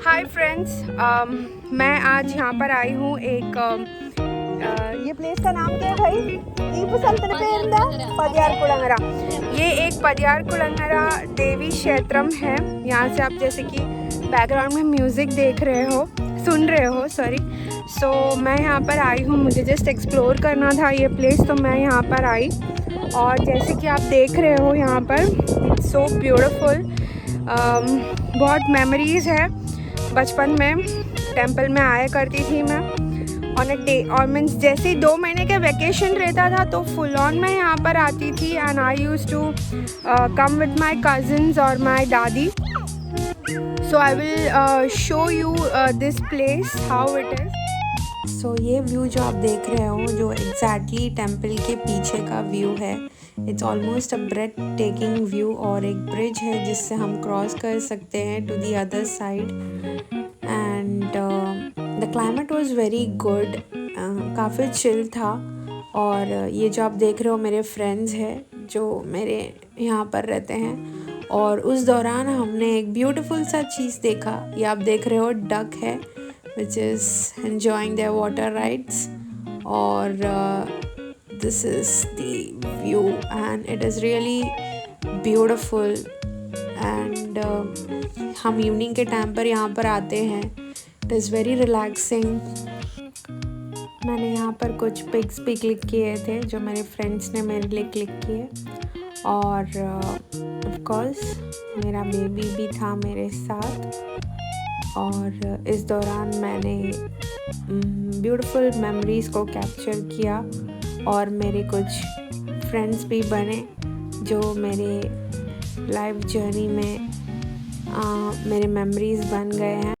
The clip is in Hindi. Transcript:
हाय फ्रेंड्स, मैं आज यहाँ पर आई हूँ एक ये प्लेस का नाम क्या है भाई? पदियार कुलंगरा। ये एक पदियार कुलंगरा देवी क्षेत्रम है। यहाँ से आप जैसे कि बैकग्राउंड में म्यूज़िक सुन रहे हो सो मैं यहाँ पर आई हूँ, मुझे जस्ट एक्सप्लोर करना था ये प्लेस, तो मैं यहाँ पर आई। और जैसे कि आप देख रहे हो यहाँ पर इट्स सो ब्यूटीफुल। बहुत मेमोरीज़ है। बचपन में टेंपल में आया करती थी मैं ऑन अ डे, और मीन्स जैसे ही 2 महीने के वैकेशन रहता था तो फुल ऑन मैं यहाँ पर आती थी। And I use to come with my cousins और माई दादी। So I will show you this place how it is. So ये व्यू जो आप देख रहे हो, जो एग्जैक्टली टेंपल के पीछे का व्यू है, it's almost a breath taking view. और एक ब्रिज है जिससे हम क्रॉस कर सकते हैं to the other side. And the climate was very good, काफ़ी चिल था। और ये जो आप देख रहे हो मेरे फ्रेंड्स हैं जो मेरे यहाँ पर रहते हैं। और उस दौरान हमने एक ब्यूटीफुल सा चीज़ देखा। ये आप देख रहे हो डक है which is enjoying their water rides, or this is the view and it is really beautiful. and हम इवनिंग के टाइम पर यहाँ पर आते हैं, it is very relaxing. मैंने यहाँ पर कुछ पिक्स भी क्लिक किए थे जो मेरे फ्रेंड्स ने मेरे लिए क्लिक किए। और ऑफ कोर्स मेरा बेबी भी था मेरे साथ। और इस दौरान मैंने ब्यूटीफुल मेमोरीज़ को कैप्चर किया और मेरे कुछ फ्रेंड्स भी बने जो मेरे लाइफ जर्नी में मेरे मेमोरीज़ बन गए हैं।